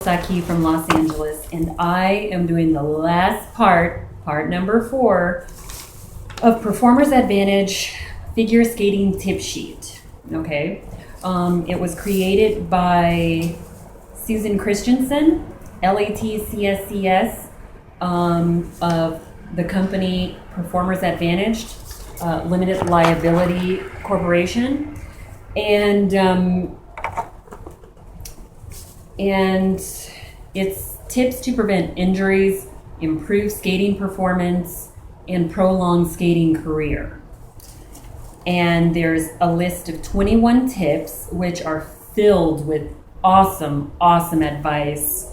Saki from Los Angeles, and I am doing the last part number 4 of Performer's Advantage figure skating tip sheet. Okay, it was created by Susan Christensen, LATCSCS, of the company Performer's Advantage Limited Liability Corporation, and it's tips to prevent injuries, improve skating performance, and prolong skating career. And there's a list of 21 tips which are filled with awesome advice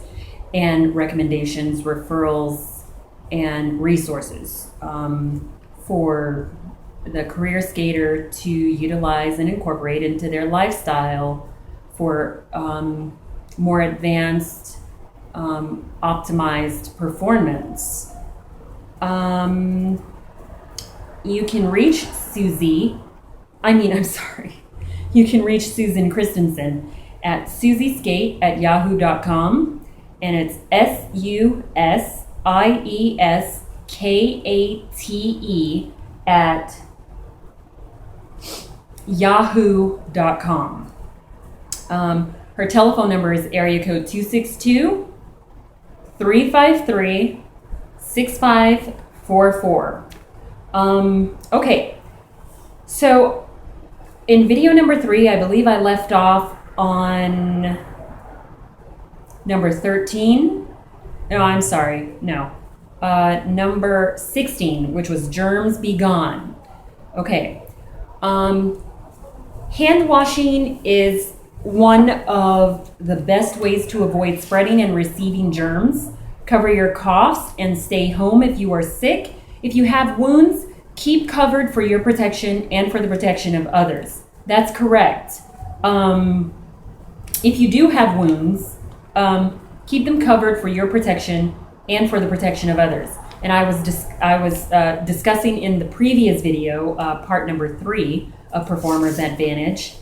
and recommendations, referrals, and resources for the career skater to utilize and incorporate into their lifestyle for more advanced, optimized performance. You can reach you can reach Susan Christensen at susieskate@yahoo.com, and it's SUSIESKATE at yahoo.com. Her telephone number is area code 262-353-6544. Okay, so in video number 3, I believe I left off on number 13. No, I'm sorry, no. Number 16, which was germs be gone. Okay, hand washing is one of the best ways to avoid spreading and receiving germs. Cover your coughs and stay home if you are sick. If you have wounds, keep covered for your protection and for the protection of others. That's correct. If you do have wounds, keep them covered for your protection and for the protection of others. And I was discussing in the previous video, part number 3 of Performer's Advantage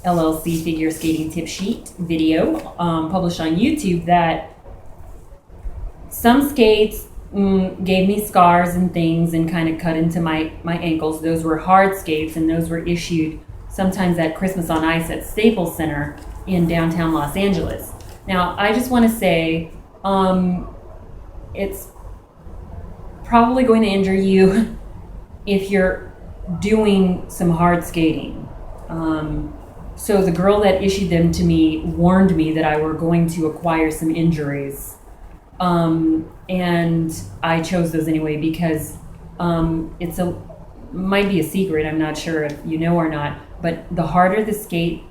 LLC figure skating tip sheet video, published on YouTube, that some skates gave me scars and things and kind of cut into my ankles. Those were hard skates, and those were issued sometimes at Christmas on Ice at Staples Center in downtown Los Angeles. Now, I just want to say, it's probably going to injure you if you're doing some hard skating. So the girl that issued them to me warned me that I were going to acquire some injuries. And I chose those anyway because might be a secret, I'm not sure if you know or not, but the harder the skate,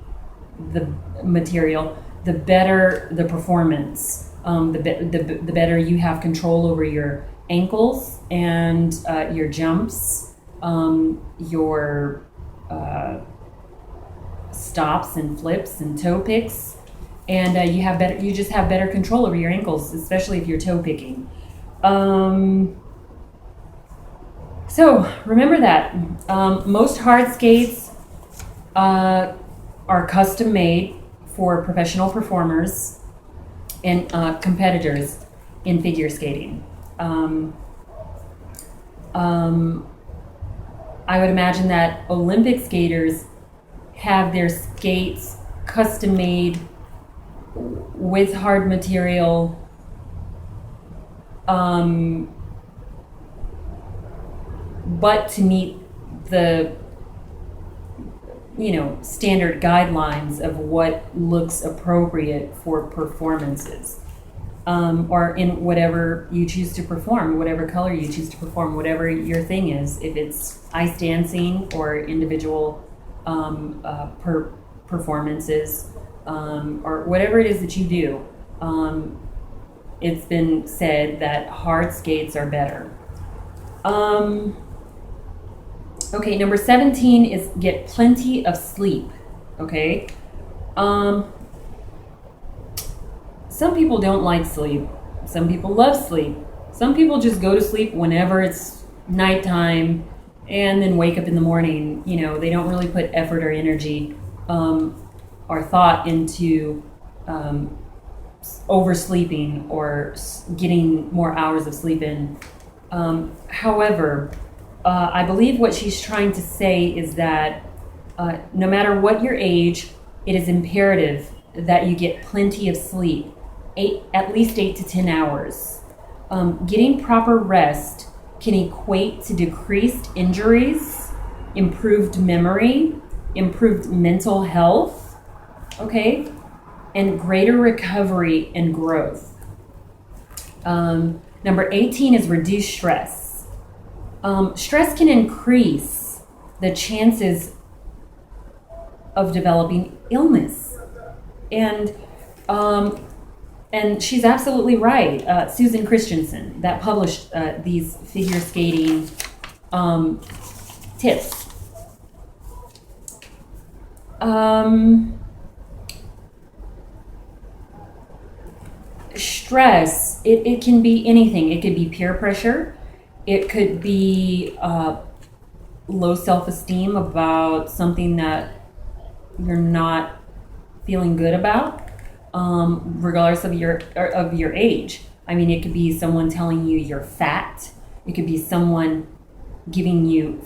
the material, the better the performance, the better you have control over your ankles and your jumps, your stops and flips and toe picks, and you just have better control over your ankles, especially if you're toe picking. So remember that most hard skates are custom made for professional performers and competitors in figure skating. I would imagine that Olympic skaters have their skates custom made with hard material, but to meet the standard guidelines of what looks appropriate for performances, or in whatever you choose to perform, whatever color you choose to perform, whatever your thing is, if it's ice dancing or individual performances, or whatever it is that you do. It's been said that hard skates are better. Okay, number 17 is get plenty of sleep. Okay, some people don't like sleep. Some people love sleep. Some people just go to sleep whenever it's nighttime and then wake up in the morning. They don't really put effort or energy or thought into oversleeping or getting more hours of sleep in. However, I believe what she's trying to say is that no matter what your age, it is imperative that you get plenty of sleep, at least 8 to 10 hours. Getting proper rest can equate to decreased injuries, improved memory, improved mental health, okay, and greater recovery and growth. Number 18 is reduce stress. Stress can increase the chances of developing illness. And she's absolutely right. Susan Christensen, that published these figure skating tips. Stress, it can be anything. It could be peer pressure. It could be low self-esteem about something that you're not feeling good about, regardless of your age. I mean, it could be someone telling you you're fat. It could be someone giving you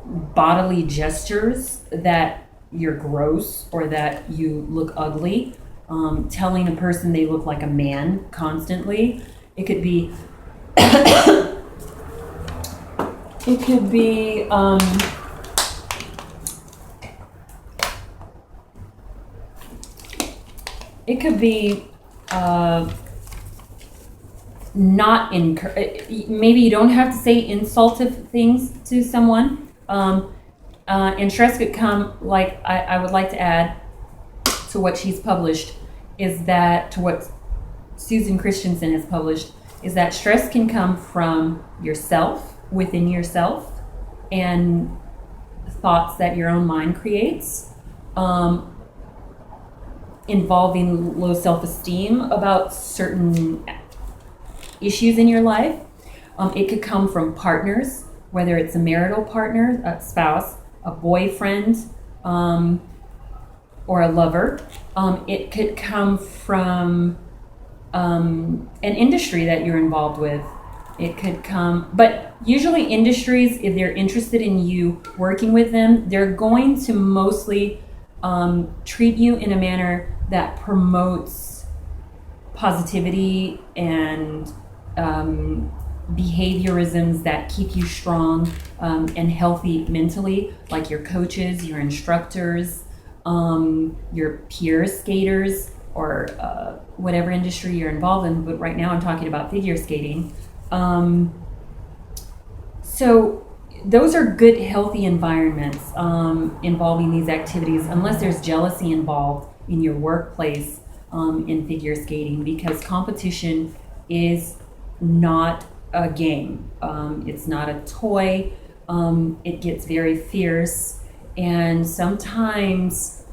bodily gestures that you're gross or that you look ugly. Telling a person they look like a man constantly. It could be it could be it could be not maybe you don't have to say insultive things to someone, and stress could come, like I would like to add to what she's published, is that to what Susan Christensen has published, is that stress can come from yourself, within yourself, and thoughts that your own mind creates, involving low self-esteem about certain issues in your life. It could come from partners, whether it's a marital partner, a spouse, a boyfriend, or a lover. It could come from an industry that you're involved with. It could come, but usually industries, if they're interested in you working with them, they're going to mostly treat you in a manner that promotes positivity and behaviorisms that keep you strong and healthy mentally, like your coaches, your instructors, your peer skaters, or whatever industry you're involved in. But right now I'm talking about figure skating. So those are good, healthy environments involving these activities, unless there's jealousy involved in your workplace in figure skating, because competition is not a game. It's not a toy. It gets very fierce, and sometimes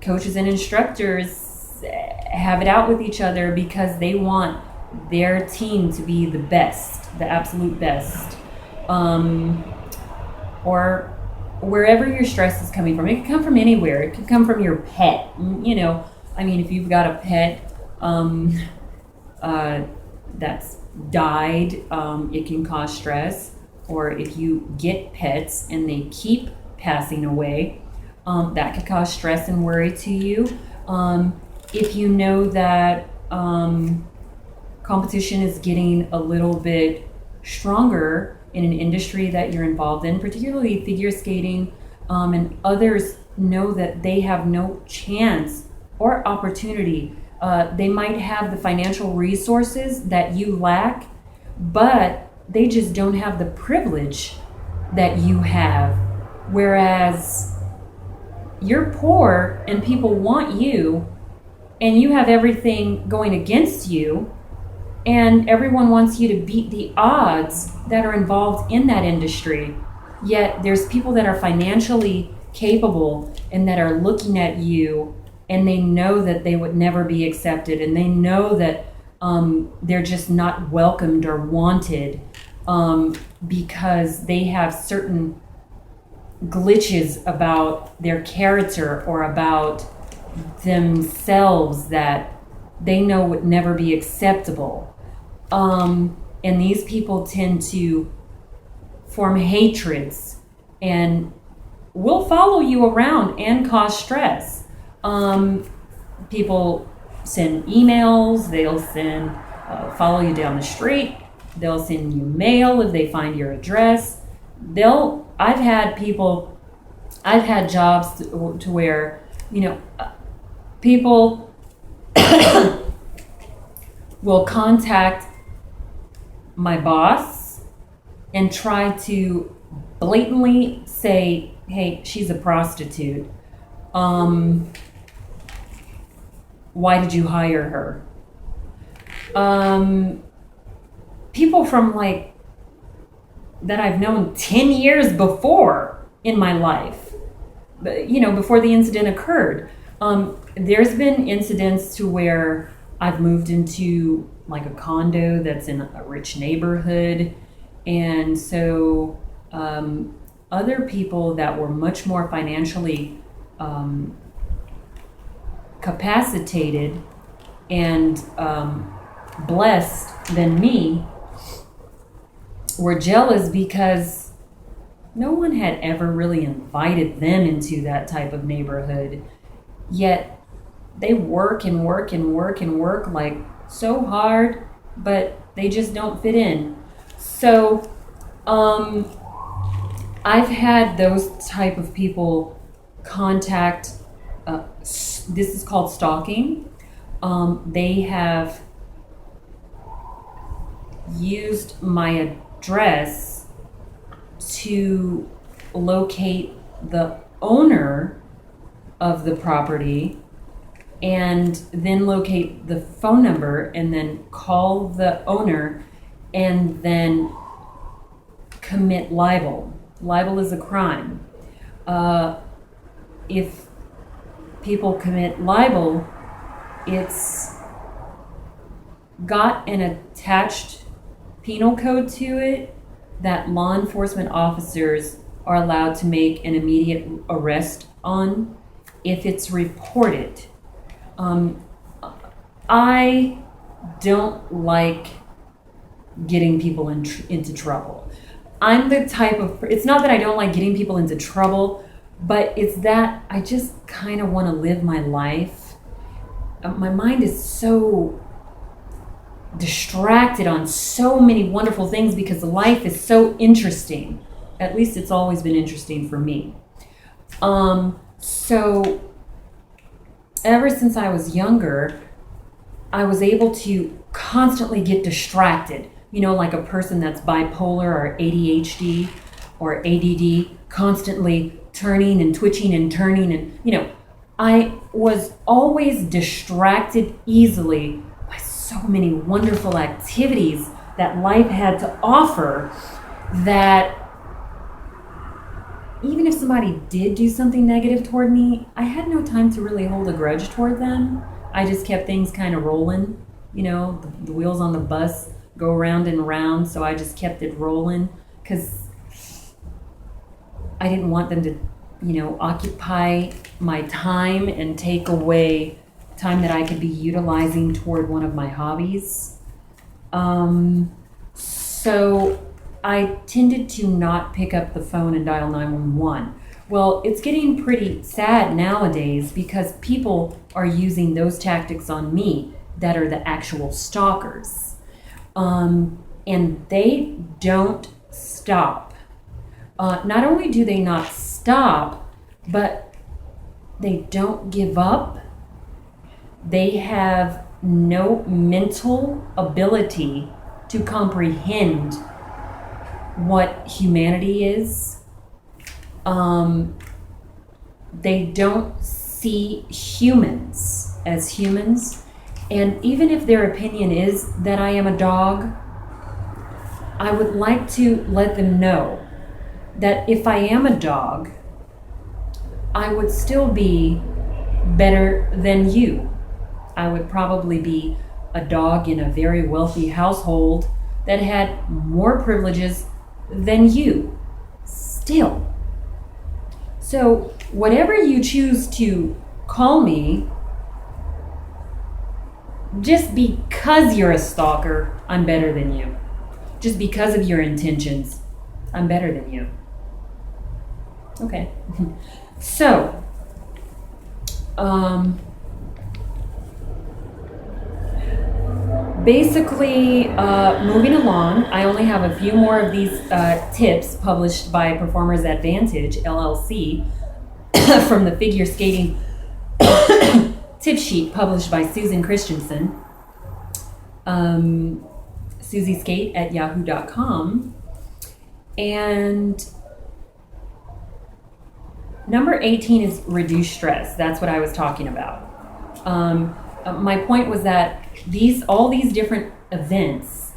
coaches and instructors have it out with each other because they want their team to be the best, the absolute best. Or wherever your stress is coming from. It could come from anywhere. It could come from your pet. You know, I mean, if you've got a pet that's died, it can cause stress. Or if you get pets and they keep passing away, that could cause stress and worry to you. If you know that competition is getting a little bit stronger in an industry that you're involved in, particularly figure skating, and others know that they have no chance or opportunity. They might have the financial resources that you lack, but they just don't have the privilege that you have. Whereas you're poor and people want you, and you have everything going against you, and everyone wants you to beat the odds that are involved in that industry. Yet there's people that are financially capable and that are looking at you, and they know that they would never be accepted, and they know that they're just not welcomed or wanted because they have certain glitches about their character or about themselves that they know would never be acceptable. And these people tend to form hatreds and will follow you around and cause stress. People send emails, they'll send, follow you down the street, they'll send you mail if they find your address. I've had jobs to where, people will contact my boss and try to blatantly say, hey, she's a prostitute. Why did you hire her? People from that I've known 10 years before in my life, before the incident occurred. There's been incidents to where I've moved into a condo that's in a rich neighborhood. And so other people that were much more financially capacitated and blessed than me were jealous because no one had ever really invited them into that type of neighborhood. Yet they work and work and work and work so hard, but they just don't fit in. So I've had those type of people contact, this is called stalking. They have used my address to locate the owner of the property and then locate the phone number and then call the owner and then commit libel. Libel is a crime. If people commit libel, it's got an attached penal code to it that law enforcement officers are allowed to make an immediate arrest on if it's reported. I don't like getting people into trouble. I'm the type of, it's not that I don't like getting people into trouble, but it's that I just kind of want to live my life. My mind is so distracted on so many wonderful things because life is so interesting. At least it's always been interesting for me. So ever since I was younger, I was able to constantly get distracted. Like a person that's bipolar or ADHD or ADD, constantly turning and twitching and turning. And, I was always distracted easily by so many wonderful activities that life had to offer that even if somebody did do something negative toward me, I had no time to really hold a grudge toward them. I just kept things kind of rolling. The wheels on the bus go round and round, so I just kept it rolling because I didn't want them to, occupy my time and take away time that I could be utilizing toward one of my hobbies. So I tended to not pick up the phone and dial 911. Well, it's getting pretty sad nowadays because people are using those tactics on me that are the actual stalkers. And they don't stop. Not only do they not stop, but they don't give up. They have no mental ability to comprehend what humanity is. They don't see humans as humans. And even if their opinion is that I am a dog, I would like to let them know that if I am a dog, I would still be better than you. I would probably be a dog in a very wealthy household that had more privileges than you. Still. So whatever you choose to call me just because you're a stalker. I'm better than you. Just because of your intentions, I'm better than you. Okay. So, basically, moving along, I only have a few more of these tips published by Performers Advantage, LLC, from the figure skating tip sheet published by Susan Christensen, susieskate@yahoo.com. And number 18 is reduce stress. That's what I was talking about. My point was that all these different events,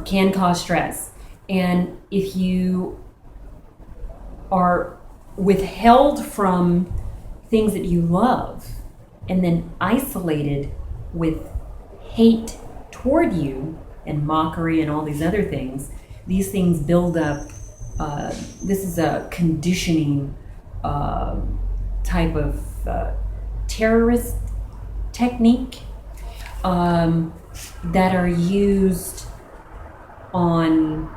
can cause stress. And if you are withheld from things that you love and then isolated with hate toward you and mockery and all these other things, these things build up. This is a conditioning type of terrorist technique that are used on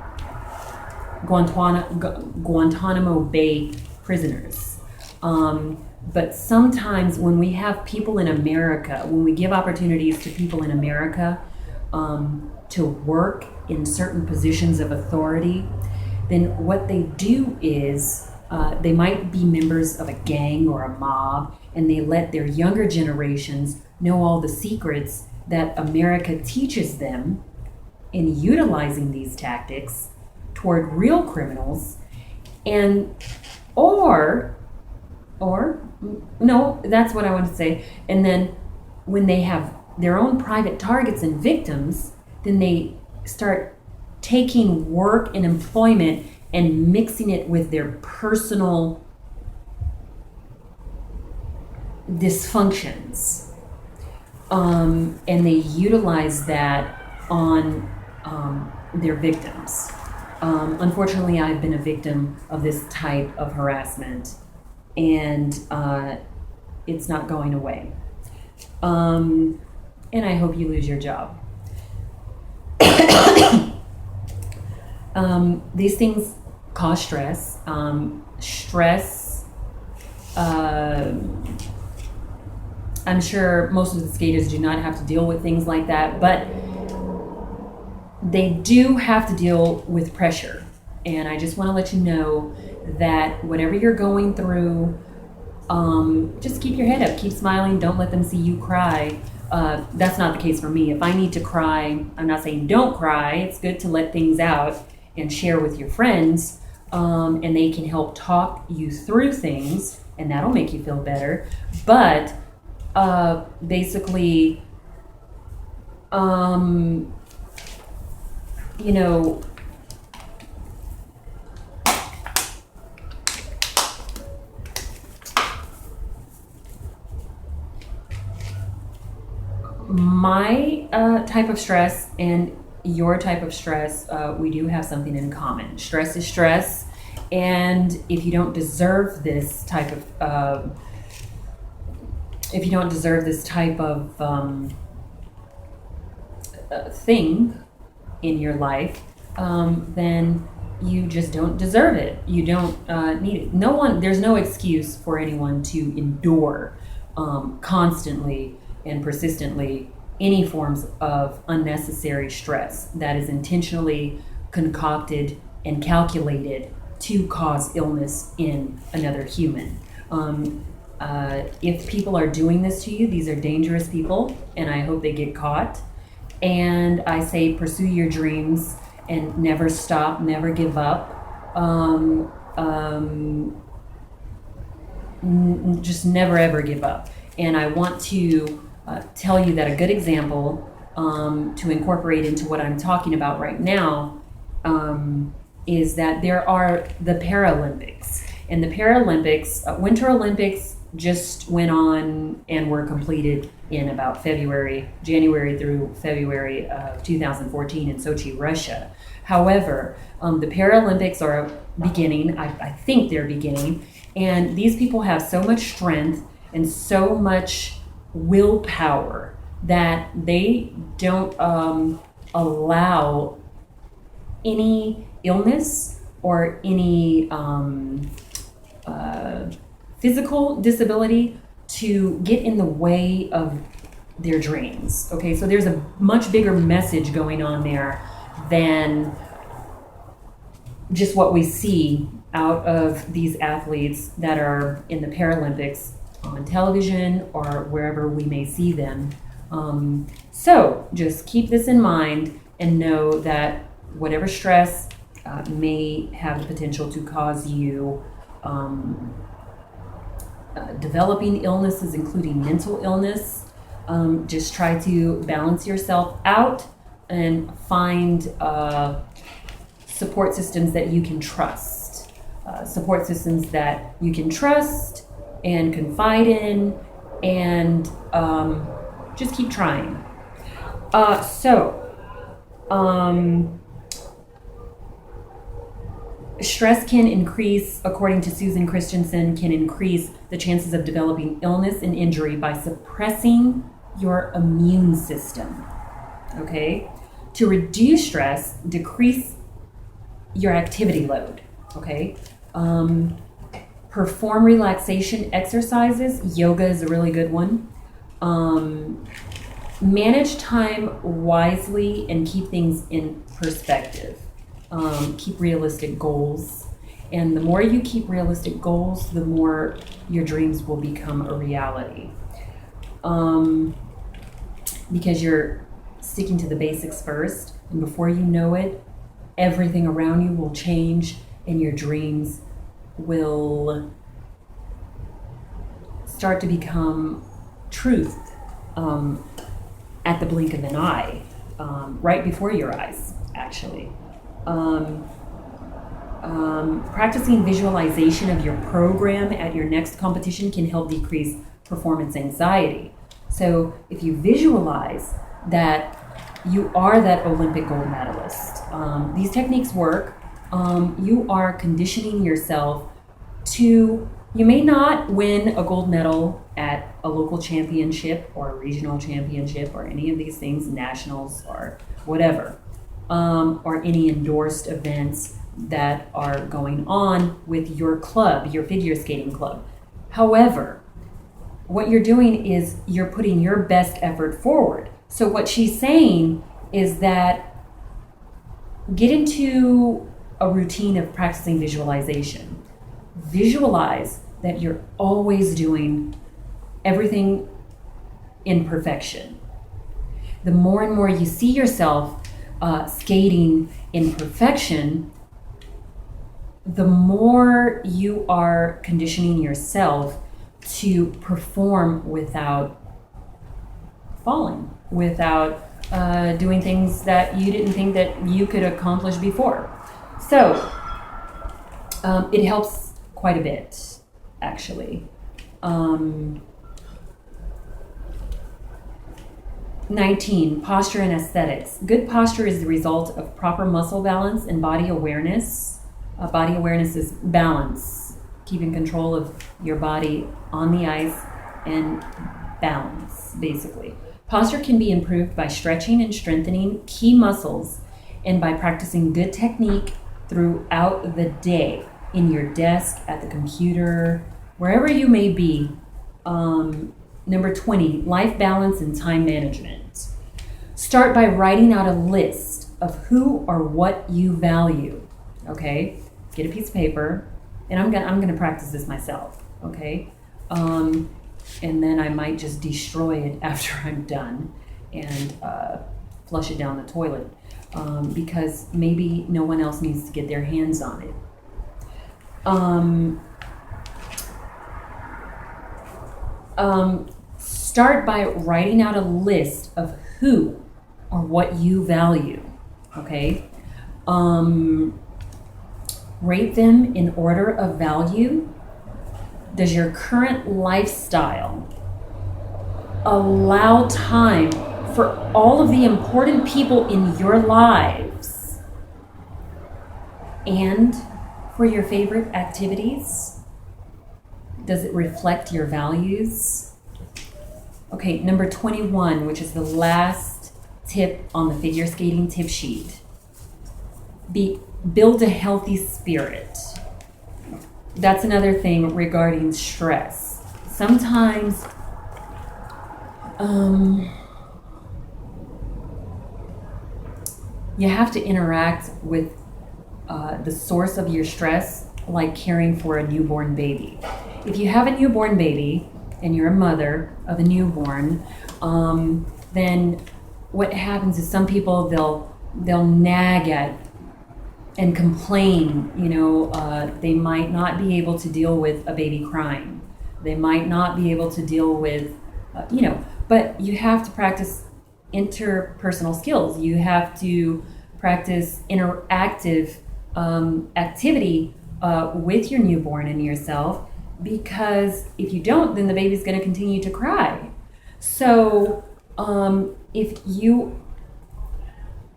Guantanamo Bay prisoners. But sometimes when we have people in America, when we give opportunities to people in America to work in certain positions of authority, then what they do is they might be members of a gang or a mob, and they let their younger generations know all the secrets that America teaches them in utilizing these tactics toward real criminals, no, that's what I want to say. And then when they have their own private targets and victims, then they start taking work and employment and mixing it with their personal dysfunctions. And they utilize that on their victims. Unfortunately, I've been a victim of this type of harassment, and it's not going away. And I hope you lose your job. These things cause stress. I'm sure most of the skaters do not have to deal with things like that, but they do have to deal with pressure. And I just want to let you know that whatever you're going through, just keep your head up, keep smiling, don't let them see you cry. That's not the case for me. If I need to cry, I'm not saying don't cry. It's good to let things out and share with your friends, and they can help talk you through things, and that'll make you feel better. But basically, my type of stress and your type of stress, we do have something in common. Stress is stress, and if you don't deserve this type of thing in your life, then you just don't deserve it. You don't need it. There's no excuse for anyone to endure constantly and persistently any forms of unnecessary stress that is intentionally concocted and calculated to cause illness in another human. If people are doing this to you, these are dangerous people, and I hope they get caught. And I say pursue your dreams and never stop, never give up. Just never ever give up. And I want to tell you that a good example to incorporate into what I'm talking about right now is that there are the Paralympics. And the Paralympics, Winter Olympics just went on and were completed in about January through February of 2014 in Sochi, Russia. However, the Paralympics are beginning, I think they're beginning, and these people have so much strength and so much willpower that they don't allow any illness or any physical disability to get in the way of their dreams. Okay, so there's a much bigger message going on there than just what we see out of these athletes that are in the Paralympics on television or wherever we may see them. So just keep this in mind and know that whatever stress may have the potential to cause you developing illnesses, including mental illness, just try to balance yourself out and find support systems that you can trust. Support systems that you can trust and confide in, and just keep trying. Stress can increase, according to Susan Christensen, can increase the chances of developing illness and injury by suppressing your immune system. Okay? To reduce stress, decrease your activity load. Okay? Perform relaxation exercises. Yoga is a really good one. Manage time wisely and keep things in perspective. Keep realistic goals. And the more you keep realistic goals, the more your dreams will become a reality. Because you're sticking to the basics first, and before you know it, everything around you will change and your dreams will start to become truth at the blink of an eye, right before your eyes, actually. Practicing visualization of your program at your next competition can help decrease performance anxiety. So if you visualize that you are that Olympic gold medalist, these techniques work. You are conditioning yourself to, you may not win a gold medal at a local championship or a regional championship or any of these things, nationals or whatever, or any endorsed events that are going on with your club, your figure skating club. However, what you're doing is you're putting your best effort forward. So what she's saying is that get into a routine of practicing visualization. Visualize that you're always doing everything in perfection. The more and more you see yourself skating in perfection, the more you are conditioning yourself to perform without falling, without doing things that you didn't think that you could accomplish before. So it helps quite a bit, actually. 19, posture and aesthetics. Good posture is the result of proper muscle balance and body awareness. Body awareness is balance, keeping control of your body on the ice and balance, basically. Posture can be improved by stretching and strengthening key muscles and by practicing good technique throughout the day, in your desk, at the computer, wherever you may be. Number 20, life balance and time management. Start by writing out a list of who or what you value. Okay, get a piece of paper, and I'm gonna practice this myself. Okay, and then I might just destroy it after I'm done and flush it down the toilet because maybe no one else needs to get their hands on it. Start by writing out a list of who or what you value, okay? Rate them in order of value. Does your current lifestyle allow time for all of the important people in your lives and for your favorite activities? Does it reflect your values? Okay, number 21, which is the last tip on the figure skating tip sheet. Build a healthy spirit. That's another thing regarding stress. Sometimes you have to interact with the source of your stress, like caring for a newborn baby. If you have a newborn baby and you're a mother of a newborn, then what happens is some people they'll nag at and complain. They might not be able to deal with a baby crying. They might not be able to deal with, but you have to practice interpersonal skills. You have to practice interactive activity with your newborn and yourself, because if you don't, then the baby's going to continue to cry. So if you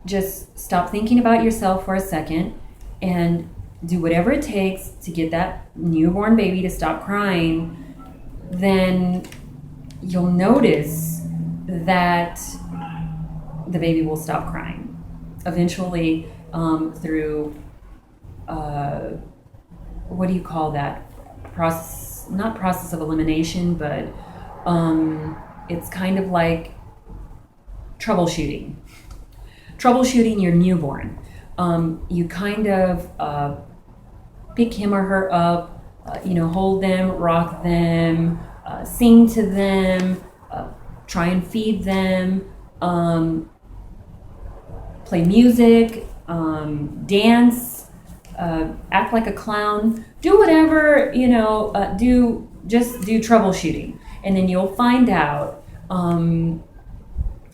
just stop thinking about yourself for a second and do whatever it takes to get that newborn baby to stop crying, then you'll notice that the baby will stop crying. Eventually, through, what do you call that? Not process of elimination, but it's kind of like troubleshooting your newborn. You kind of pick him or her up, hold them, rock them, sing to them, try and feed them, play music, dance, act like a clown, do whatever, just do troubleshooting. And then you'll find out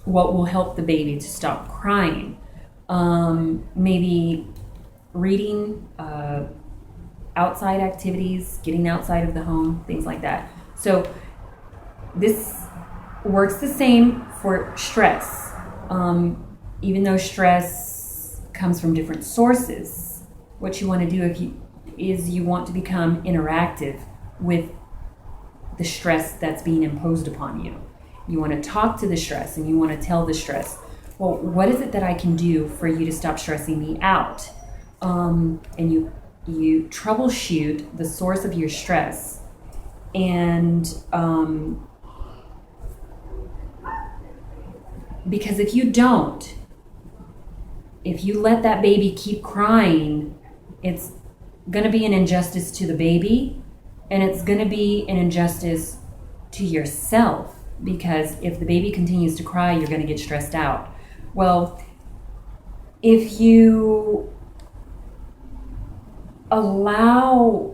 what will help the baby to stop crying. Maybe reading, outside activities, getting outside of the home, things like that. So this works the same for stress. Even though stress comes from different sources, what you want to do is you want to become interactive with the stress that's being imposed upon you. You want to talk to the stress and you want to tell the stress, well, what is it that I can do for you to stop stressing me out? And you troubleshoot the source of your stress, and because if you let that baby keep crying, it's going to be an injustice to the baby, and it's going to be an injustice to yourself, because if the baby continues to cry, you're going to get stressed out. Well, if you allow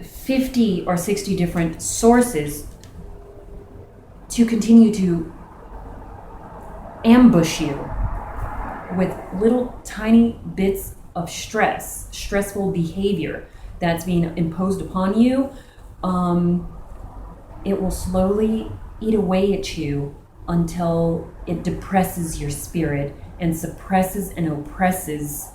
50 or 60 different sources to continue to ambush you with little tiny bits of stressful behavior that's being imposed upon you, it will slowly eat away at you until it depresses your spirit and suppresses and oppresses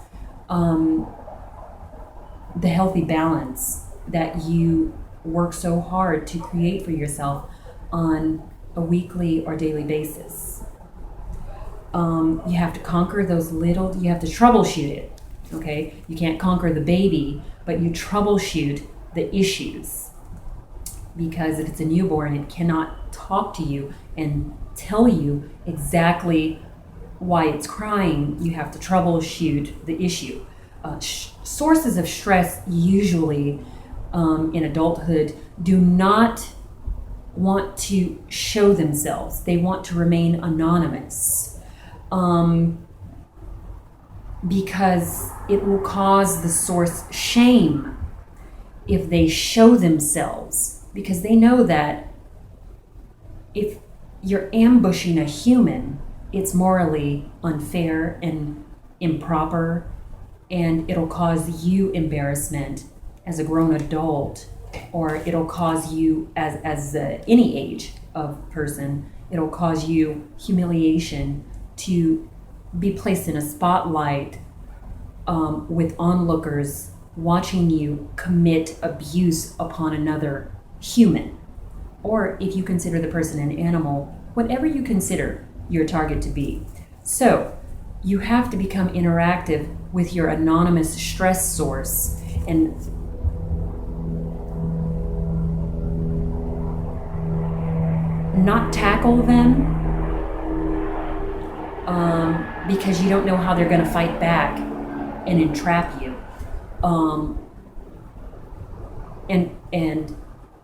the healthy balance that you work so hard to create for yourself on a weekly or daily basis. You have to conquer you have to troubleshoot it, okay? You can't conquer the baby, but you troubleshoot the issues. Because if it's a newborn, it cannot talk to you and tell you exactly why it's crying. You have to troubleshoot the issue. Sources of stress usually in adulthood do not want to show themselves. They want to remain anonymous, because it will cause the source shame if they show themselves, because they know that if you're ambushing a human, it's morally unfair and improper, and it'll cause you embarrassment as a grown adult, or it'll cause you as any age of person, it'll cause you humiliation to be placed in a spotlight with onlookers watching you commit abuse upon another human. Or if you consider the person an animal, whatever you consider your target to be. So you have to become interactive with your anonymous stress source and not tackle them because you don't know how they're going to fight back and entrap you, and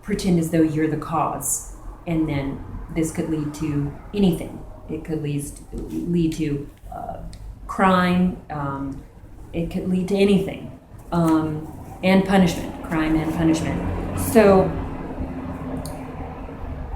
pretend as though you're the cause, and then this could lead to anything. It could lead to crime. It could lead to anything, and punishment, crime and punishment. So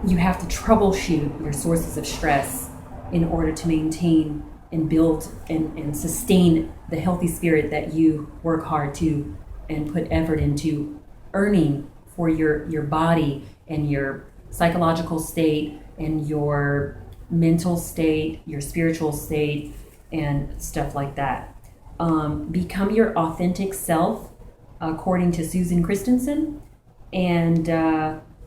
you have to troubleshoot your sources of stress in order to maintain and build and sustain the healthy spirit that you work hard to and put effort into earning for your body and your psychological state and your mental state, your spiritual state, and stuff like that. Become your authentic self, according to Susan Christensen, and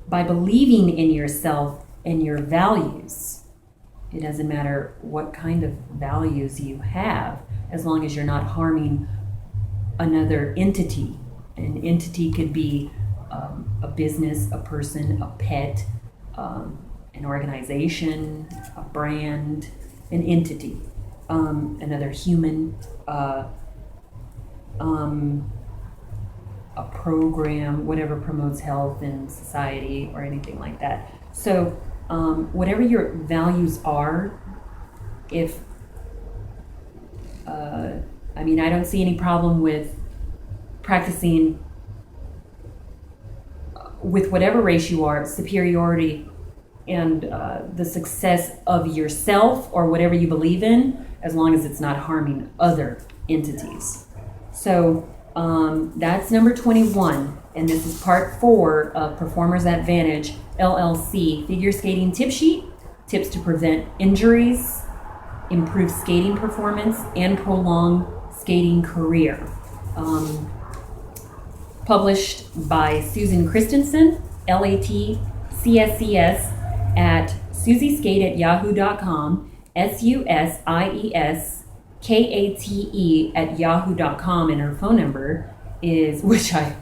by believing in yourself and your values. It doesn't matter what kind of values you have, as long as you're not harming another entity. An entity could be a business, a person, a pet, an organization, a brand, an entity, another human, a program, whatever promotes health in society or anything like that. So whatever your values are, if I don't see any problem with practicing with whatever race you are, superiority and the success of yourself or whatever you believe in, as long as it's not harming other entities. So that's number 21, and this is part 4 of Performers Advantage LLC Figure Skating Tip Sheet, tips to prevent injuries, improve skating performance, and prolong skating career. Published by Susan Christensen, LATCSCS, at susieskate@yahoo.com, SUSIESKATE@yahoo.com, and her phone number is, which I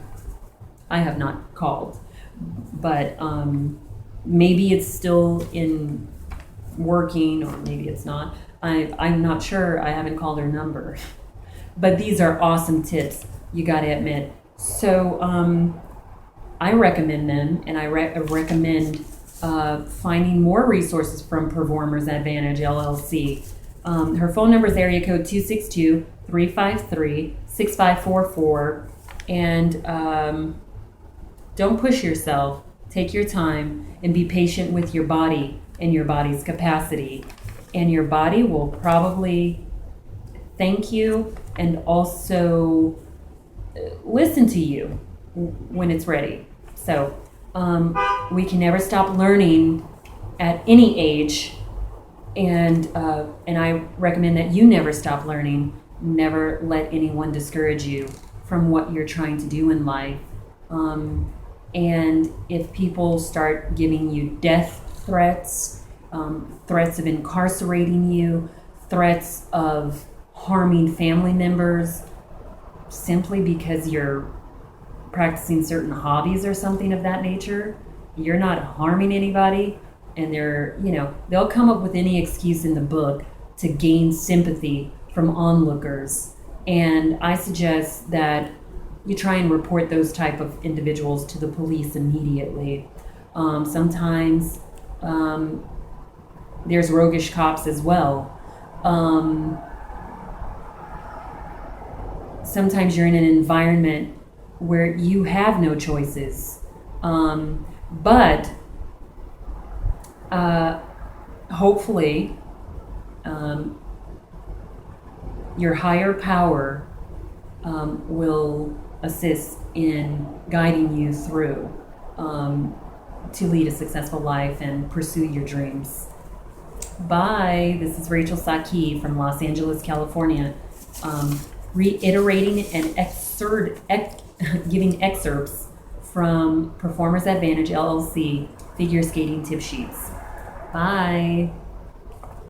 have not called, but maybe it's still in working, or maybe it's not. I'm not sure. I haven't called her number. But these are awesome tips, you got to admit. So I recommend them, and I recommend finding more resources from Performers Advantage LLC. Her phone number is area code 262-353-6544. And don't push yourself. Take your time and be patient with your body and your body's capacity. And your body will probably thank you and also listen to you when it's ready. So we can never stop learning at any age, and I recommend that you never stop learning. Never let anyone discourage you from what you're trying to do in life. And if people start giving you death threats, threats of incarcerating you, threats of harming family members, simply because you're practicing certain hobbies or something of that nature, you're not harming anybody, and they'll come up with any excuse in the book to gain sympathy from onlookers. And I suggest that you try and report those type of individuals to the police immediately. Sometimes there's roguish cops as well. Sometimes you're in an environment where you have no choices. But hopefully your higher power will assist in guiding you through to lead a successful life and pursue your dreams. Bye. This is Rachel Saki from Los Angeles, California, reiterating and giving excerpts from Performers Advantage LLC figure skating tip sheets. Bye.